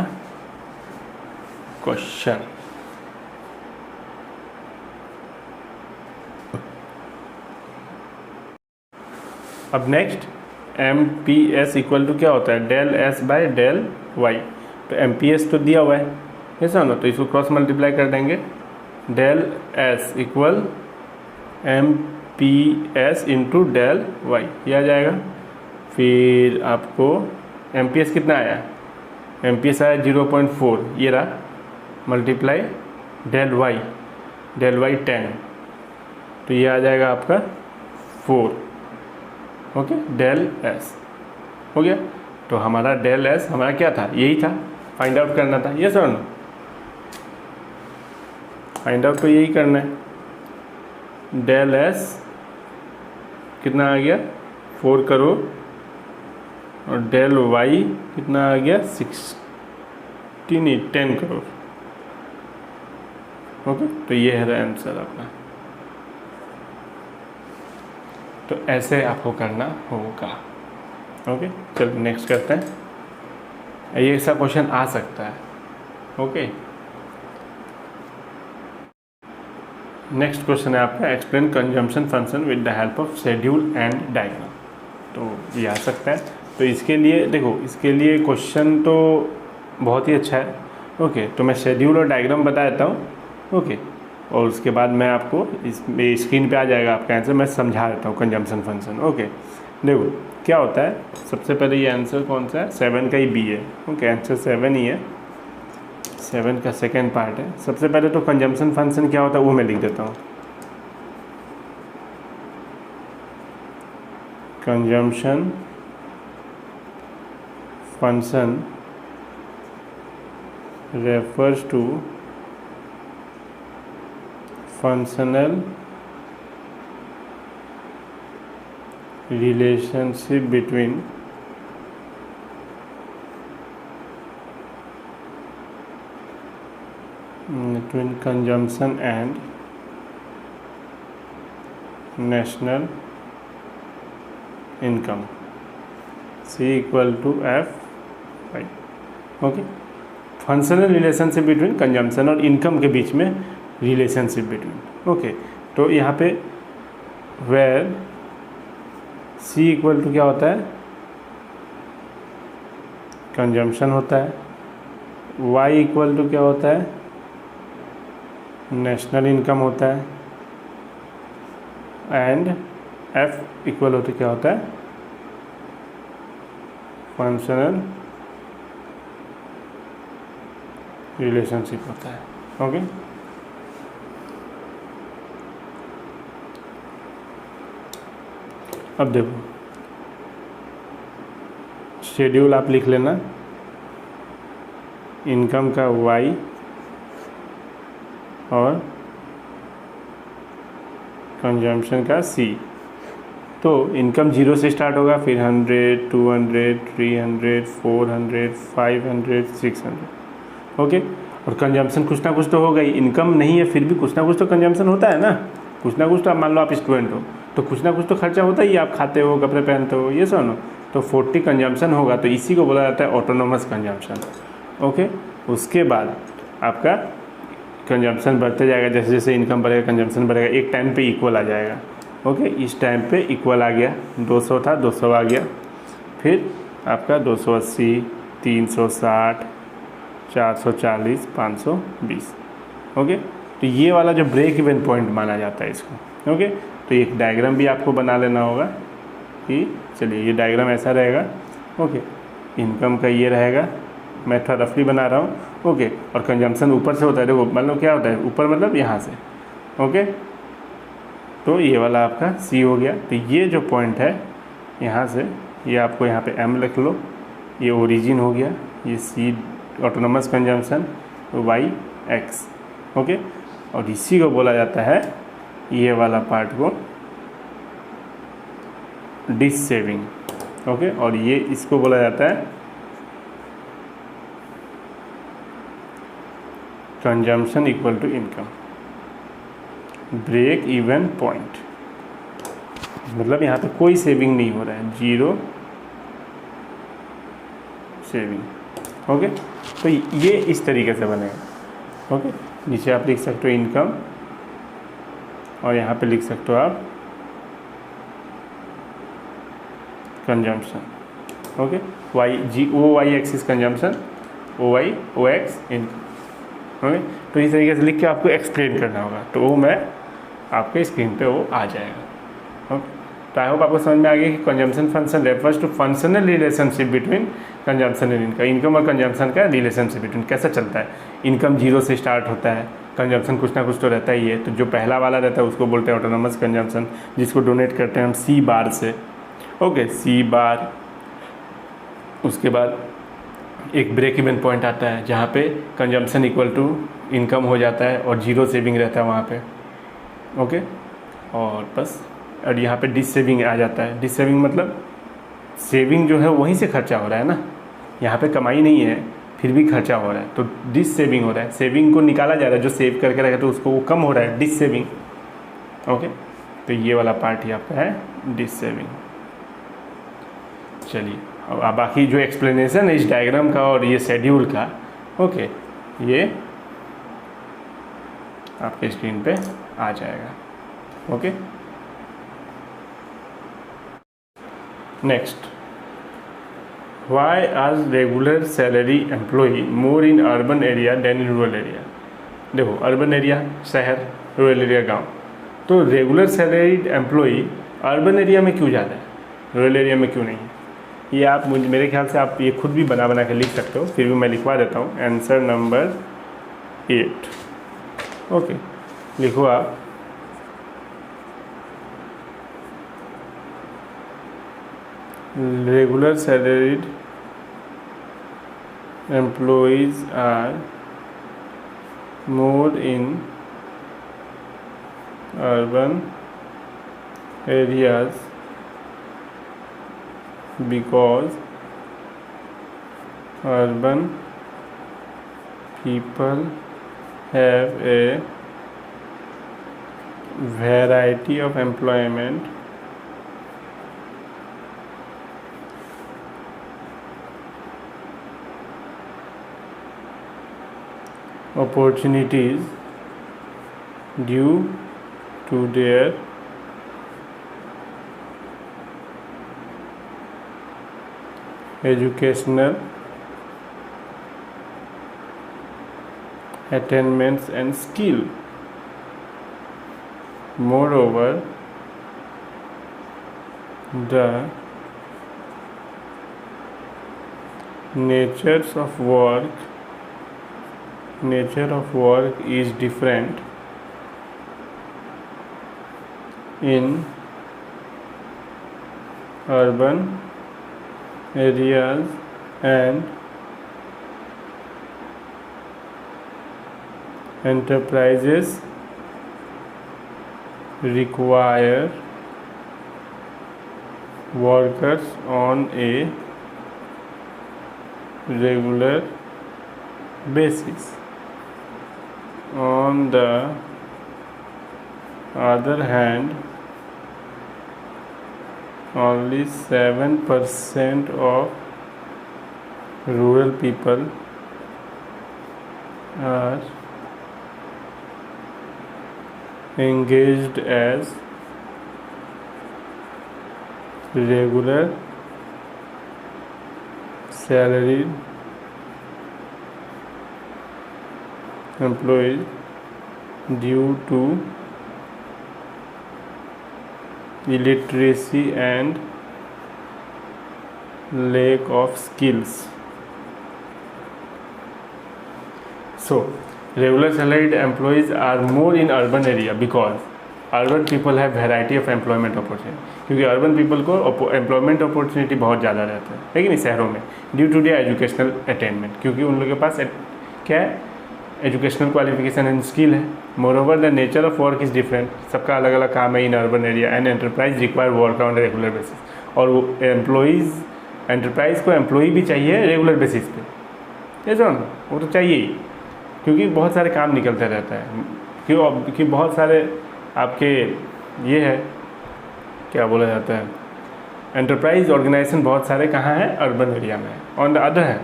क्वेश्चन। अब नेक्स्ट MPS इक्वल टू क्या होता है, del S by del Y. तो MPS तो दिया हुआ है ऐसा ना, तो इसको क्रॉस मल्टीप्लाई कर देंगे, del S equal MPS into del Y, ये आ जाएगा। फिर आपको MPS कितना आया, MPS आया 0.4, ये रहा, मल्टीप्लाई डेल वाई 10, तो ये आ जाएगा आपका 4, ओके, डेल एस हो गया। तो हमारा डेल एस हमारा क्या था, यही था, फाइंड आउट करना था, ये सर फाइंड आउट तो यही करना है। डेल एस कितना आ गया 4 करोड़, और डेल वाई कितना आ गया 10 करोड़, ओके। तो ये है आंसर आपका। तो ऐसे आपको करना होगा, ओके। चलो नेक्स्ट करते हैं, ये ऐसा क्वेश्चन आ सकता है, ओके। नेक्स्ट क्वेश्चन है आपका, explain consumption function with the help of schedule and diagram. तो ये आ सकता है। तो इसके लिए देखो, इसके लिए क्वेश्चन तो बहुत ही अच्छा है, ओके। तो मैं शेड्यूल और डायग्राम बता देता हूँ, ओके, और उसके बाद मैं आपको इस स्क्रीन पे आ जाएगा आपका आंसर, मैं समझा देता हूँ कंजम्पशन फंक्शन, ओके। देखो क्या होता है, सबसे पहले ये आंसर कौन सा है, 7 का ही बी है, ओके। आंसर 7 ही है, 7 का सेकेंड पार्ट है। सबसे पहले तो कंजम्पशन फंक्शन क्या होता है वो मैं लिख देता हूँ। Consumption function refers to functional relationship between consumption and national income, C equal to F, right, okay. Functional relationship between consumption और इनकम के बीच में रिलेशनशिप बिटवीन, ओके। तो यहाँ पे वेयर सी इक्वल टू क्या होता है, कंजम्पशन होता है, वाई इक्वल टू क्या होता है, नेशनल इनकम होता है, एंड एफ इक्वल होता क्या होता है, फंक्शनल रिलेशनशिप होता है, ओके। अब देखो शेड्यूल आप लिख लेना, इनकम का वाई और कंजम्पशन का सी। तो इनकम 0 से स्टार्ट होगा, फिर 100, 200, 300, 400, 500, 600, ओके। और कंजम्पशन कुछ ना कुछ तो होगा ही, इनकम नहीं है फिर भी कुछ ना कुछ तो कंजम्पशन होता है ना, कुछ ना कुछ तो। मान लो आप स्टूडेंट हो तो कुछ ना कुछ तो खर्चा होता ही, आप खाते हो, कपड़े पहनते हो, ये सुनो। तो 40 कंजम्पशन होगा, तो इसी को बोला जाता है ऑटोनोमस कंजम्पशन, ओके। उसके बाद आपका कंजम्पशन बढ़ते जाएगा, जैसे जैसे इनकम बढ़ेगा कंजम्पशन बढ़ेगा, एक टाइम पे इक्वल आ जाएगा, ओके। इस टाइम पे इक्वल आ गया, 200 था 200 आ गया, फिर आपका 280, 360, 440, 520, ओके। तो ये वाला जो ब्रेक इवन पॉइंट माना जाता है इसको, ओके। तो एक डायग्राम भी आपको बना लेना होगा कि चलिए ये डायग्राम ऐसा रहेगा, ओके। इनकम का ये रहेगा, मैं थोड़ा रफली बना रहा हूँ, ओके। और कंजम्पशन ऊपर से होता है, देखो मतलब क्या होता है ऊपर, मतलब यहाँ से, ओके। तो ये वाला आपका सी हो गया। तो ये जो पॉइंट है यहाँ से, ये आपको यहाँ पे एम लिख लो, ये ओरिजिन हो गया, ये C autonomous consumption, Y X, okay. और इसी को बोला जाता है, ये वाला पार्ट को डिश सेविंग, ओके। और ये इसको बोला जाता है consumption equal to income, break even point. मतलब यहाँ पे कोई सेविंग नहीं हो रहा है, 0 सेविंग, ओके। तो ये इस तरीके से बनेगा, ओके। नीचे आप लिख सकते हो इनकम, और यहाँ पे लिख सकते हो आप कंजम्पशन, ओके। वाई जी O Y axis consumption, O Y O X income, okay. तो इस तरीके से लिख के आपको एक्सप्लेन करना होगा, तो वो मैं आपके स्क्रीन पे वो आ जाएगा, ओके। तो आई होप आपको समझ में आ गया कि consumption function refers to functional relationship between consumption and income. Income और कंजम्पशन का रिलेशनशिप बिटवीन कैसा चलता है, इनकम 0 से स्टार्ट होता है, कंजम्पशन कुछ ना कुछ तो रहता ही है। तो जो पहला वाला रहता है उसको बोलते हैं ऑटोनोमस कंजम्पशन, जिसको डोनेट करते हैं हम सी बार से। ओके, सी बार। उसके बाद एक ब्रेक इवन पॉइंट आता है जहाँ पे कंजम्पशन इक्वल टू इनकम हो जाता है और जीरो सेविंग रहता है वहाँ पे। ओके, और बस, और यहाँ पे डिस सेविंग आ जाता है। डिस सेविंग मतलब सेविंग जो है वहीं से खर्चा हो रहा है ना, यहाँ पे कमाई नहीं है फिर भी खर्चा हो रहा है, तो डिस सेविंग हो रहा है। सेविंग को निकाला जा रहा है, जो सेव करके रखा तो उसको वो कम हो रहा है, डिस सेविंग। ओके, तो ये वाला पार्ट ही आपका है डिस सेविंग। चलिए, अब बाकी जो एक्सप्लेनेशन है इस डायग्राम का और ये शेड्यूल का, ओके, ये आपके स्क्रीन पे आ जाएगा। Okay, next, why are regular salary employee more in urban area than in rural area. देखो, अर्बन एरिया शहर, रूरल एरिया गांव, तो regular salaried employee urban area में क्यों ज़्यादा है, रूरल एरिया में क्यों नहीं है? ये आप मेरे ख्याल से आप ये खुद भी बना बना के लिख सकते हो, फिर भी मैं लिखवा देता हूँ। Answer number 8। ओके, लिखो आप, regular salaried employees are more in urban areas because urban people have a variety of employment opportunities due to their educational attainments and skill. Moreover, the nature of work is different in urban areas and enterprises require workers on a regular basis. On the other hand, only 7% of rural people are engaged as regular salaried employees due to illiteracy and lack of skills. So, regular salaried employees are more in urban area because urban people have variety of employment opportunity. क्योंकि urban people को employment opportunity बहुत ज़्यादा रहता है कि नहीं शहरों में, due to their educational attainment, क्योंकि उन लोगों के पास क्या है, एजुकेशनल क्वालिफिकेशन एंड स्किल है। Moreover the nature of work is different, सबका अलग अलग काम है इन urban area and enterprise require work on regular basis. और वो एंटरप्राइज को एम्प्लॉई भी चाहिए रेगुलर बेसिस पे, ये वो तो चाहिए ही, क्योंकि बहुत सारे काम निकलते रहता है। क्योंकि बहुत सारे आपके ये है, क्या बोला जाता है, एंटरप्राइज ऑर्गेनाइजेशन बहुत सारे कहाँ हैं, अर्बन एरिया में। On the other hand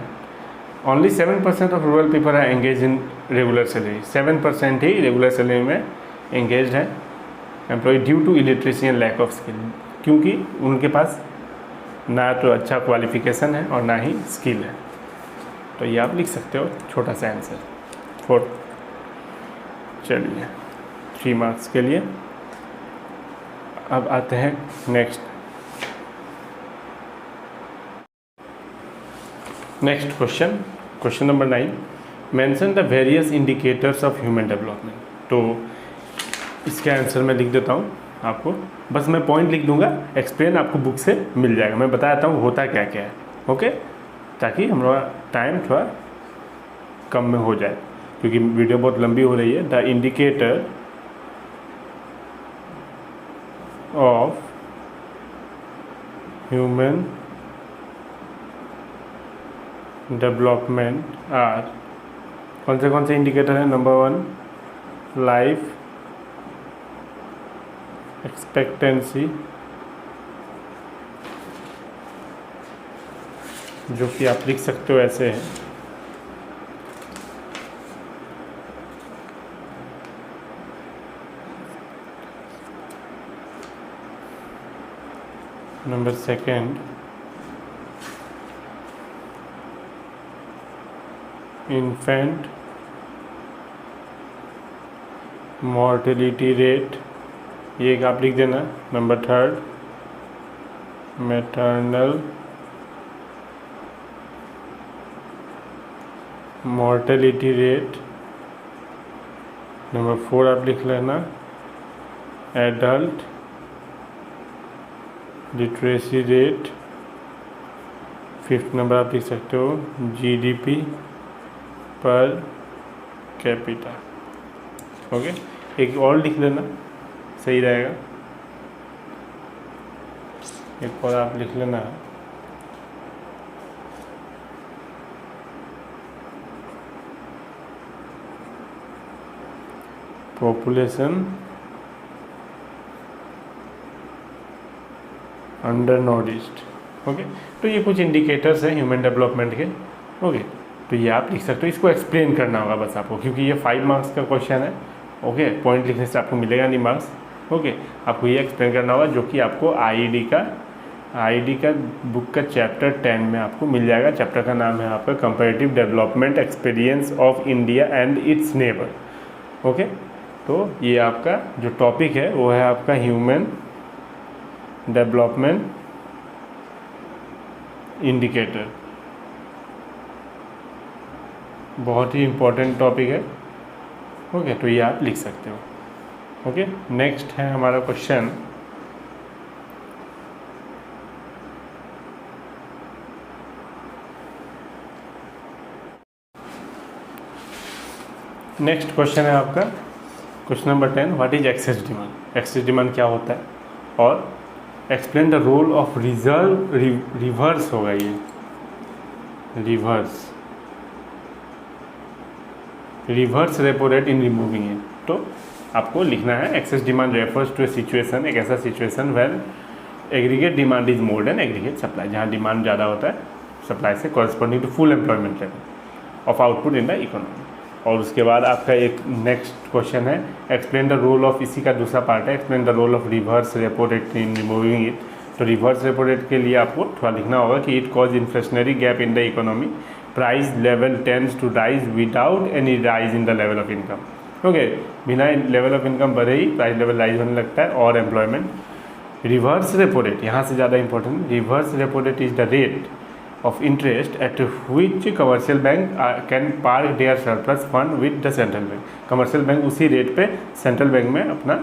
only 7% of rural people are engaged in regular salary. 7% ही रेगुलर सैलरी में engaged है employ due to illiteracy and lack of skill, क्योंकि उनके पास ना तो अच्छा क्वालिफिकेशन है और ना ही स्किल है। तो ये आप लिख सकते हो, छोटा सा आंसर 4। चलिए 3 मार्क्स के लिए। अब आते हैं next question number 9। Mention the various indicators of human development. तो इसका आंसर मैं लिख देता हूँ आपको, बस मैं पॉइंट लिख दूंगा, एक्सप्लेन आपको बुक से मिल जाएगा। मैं बताता हूँ होता क्या क्या है, ओके, ताकि हमारा टाइम थोड़ा कम में हो जाए, क्योंकि वीडियो बहुत लंबी हो रही है। The indicator of human development are, कौन से इंडिकेटर हैं? नंबर 1 लाइफ एक्सपेक्टेंसी, जो कि आप लिख सकते हो ऐसे है, नंबर 2 इन्फेंट मॉर्टेलिटी रेट, ये एक आप लिख देना। Number 3 maternal mortality rate. Number 4 आप लिख लेना adult literacy rate. 5th number आप लिख सकते हो जीडीपी पर कैपिटा। ओके, एक और लिख लेना, सही रहेगा। एक और आप लिख लेना population under north east. Okay, तो ये कुछ इंडिकेटर्स हैं ह्यूमन डेवलपमेंट के। ओके, तो ये आप लिख सकते हो, इसको एक्सप्लेन करना होगा बस आपको, क्योंकि ये 5 मार्क्स का क्वेश्चन है। ओके, पॉइंट लिखने से आपको मिलेगा नहीं मार्क्स। ओके, आपको ये एक्सप्लेन करना होगा, जो कि आपको आईडी का बुक का चैप्टर 10 में आपको मिल जाएगा। चैप्टर का नाम है आपका comparative development experience of India and it's neighbour. Okay, तो ये आपका जो टॉपिक है वो है आपका ह्यूमन डेवलपमेंट इंडिकेटर। बहुत ही इम्पोर्टेंट टॉपिक है। ओके, तो ये आप लिख सकते हो। ओके, नेक्स्ट है हमारा क्वेश्चन, नेक्स्ट क्वेश्चन है आपका question number 10, what is excess demand. Excess demand क्या होता है, और explain the role of reverse होगा ये, reverse repo rate in removing it. तो आपको लिखना है excess demand refers to a situation, एक ऐसा situation where aggregate demand is more than aggregate supply, जहाँ डिमांड ज़्यादा होता है सप्लाई से, corresponding to full employment level of output in the economy. और उसके बाद आपका एक नेक्स्ट क्वेश्चन है एक्सप्लेन द रोल ऑफ, इसी का दूसरा पार्ट है explain the role of reverse repo rate in removing it. तो रिवर्स रेपो रेट के लिए आपको थोड़ा लिखना होगा कि it cause inflationary gap in the economy, price level tends to rise without any rise in the level of income. Okay, बिना level of income बढ़े ही प्राइस लेवल राइज होने लगता है, और एम्प्लॉयमेंट। रिवर्स रेपो रेट यहाँ से ज़्यादा important, reverse repo rate is the rate of interest at which commercial bank can park their surplus fund with the central bank। Commercial bank उसी rate पे central bank में अपना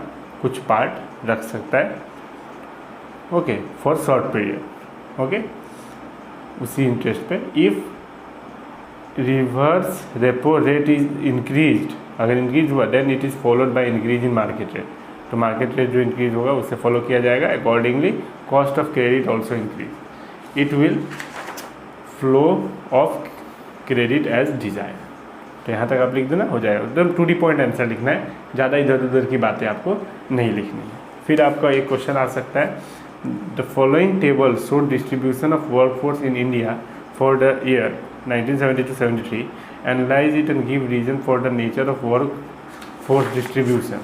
कुछ part रख सकता है, okay, for short period. Okay, उसी interest पे। If reverse repo rate is increased, अगर इंक्रीज हुआ then it is followed by increase in market rate. तो मार्केट रेट जो इंक्रीज होगा उससे फॉलो किया जाएगा। Accordingly cost of credit also increase, it will flow of credit as desire. तो यहाँ तक आप लिख देना, हो जाएगा। एकदम टू दी पॉइंट आंसर लिखना है, ज़्यादा इधर उधर की बातें आपको नहीं लिखनी है। फिर आपका एक क्वेश्चन आ सकता है, the following table show distribution of workforce in India for the year 1970-73, analyse it and give reason for the nature of workforce distribution.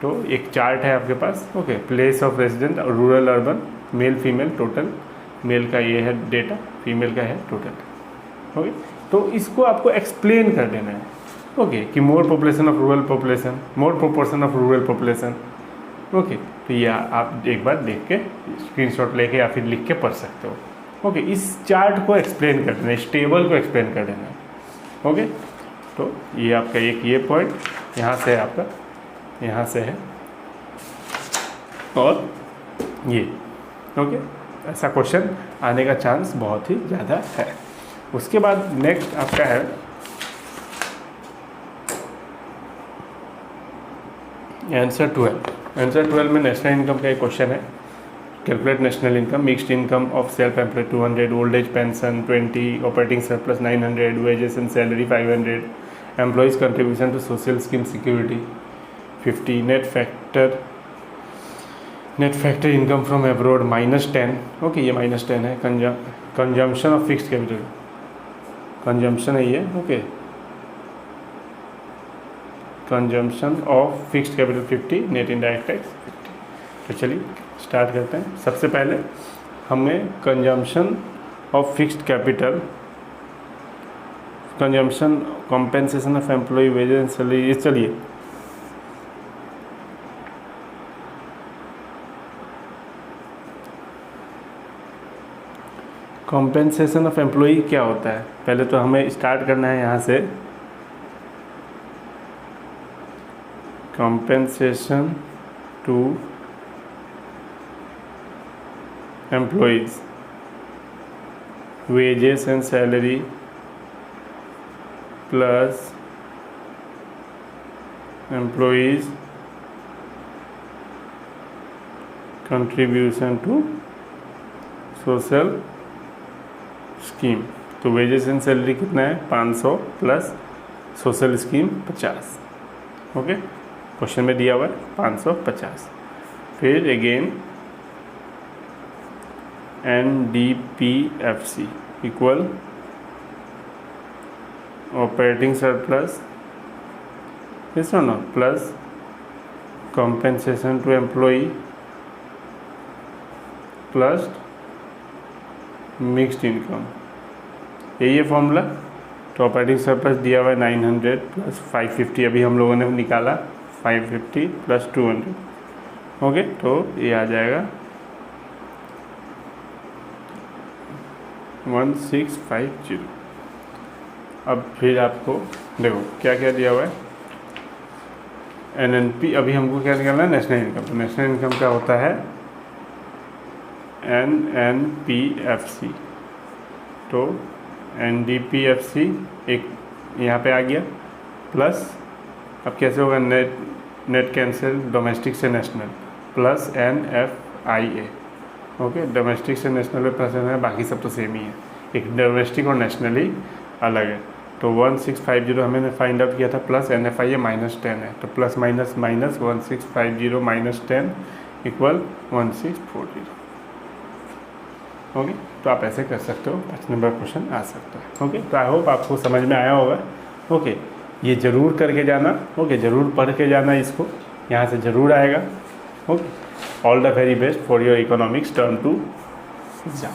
तो एक चार्ट है आपके पास, ओके, प्लेस ऑफ रेजिडेंट और rural urban, male female total, male का ये है data, female का है टोटल। ओके, तो इसको आपको एक्सप्लेन कर देना है, ओके, कि more population of rural population, more proportion of rural population. Okay, तो ये आप एक बार देख के स्क्रीनशॉट लेके या फिर लिख के पढ़ सकते हो। ओके, इस चार्ट को एक्सप्लेन कर देना है, इस टेबल को एक्सप्लेन कर देना है। ओके, तो ये आपका एक ये पॉइंट यहाँ से है, आपका यहाँ से है और ये। ओके, ऐसा क्वेश्चन आने का चांस बहुत ही ज़्यादा है। उसके बाद नेक्स्ट आपका है आंसर 12। आंसर 12 में नेशनल इनकम का एक क्वेश्चन है। Calculate national income, mixed income of self employed 200, old age pension 20, operating surplus 900, wages and salary 500, employees contribution to social scheme security 50, net factor income from abroad -10। Okay, ये -10 है। Consumption of fixed capital, consumption है ये। Okay, consumption of fixed capital 50, net indirect tax 50। तो चलिए start करते हैं। सबसे पहले हमने consumption of fixed capital, consumption compensation of employ wages and salary, चलिए कॉम्पेंसेशन ऑफ एम्प्लॉय क्या होता है, पहले तो हमें स्टार्ट करना है यहाँ से। Compensation to employees wages and salary plus employees contribution to social scheme. तो वेजेस एंड सैलरी कितना है 500 plus social scheme 50। Okay, question में दिया हुआ है 550। फिर again NDPFC equal operating surplus इस नो plus compensation to employee plus mixed income, यही है फॉर्मूला। तो ऑपरेटिंग सरप्लस दिया हुआ है 900 प्लस 550, अभी हम लोगों ने निकाला 550 प्लस 200। ओके, तो ये आ जाएगा 1650। अब फिर आपको देखो क्या क्या दिया हुआ है। NNP, अभी हमको क्या निकालना है नेशनल इनकम। तो नेशनल इनकम का होता है NNPFC। तो NDPFC एक यहाँ पे आ गया प्लस, अब कैसे होगा, नेट कैंसिल डोमेस्टिक से national plus NFIA। Okay, domestic से नेशनल में प्लस है, बाकी सब तो सेम ही है, एक डोमेस्टिक और नेशनल ही अलग है। तो 1650 हमने फाइंड आउट किया था, प्लस NFIA -10 है, तो plus minus minus 1650 -10 equal 1640। Okay, तो आप ऐसे कर सकते हो, 5 नंबर क्वेश्चन आ सकता है। ओके, तो आई होप आपको समझ में आया होगा। ओके, ये ज़रूर करके जाना। ओके, ज़रूर पढ़ के जाना, इसको यहाँ से ज़रूर आएगा। Okay, all the very best for your economics term 2 exam.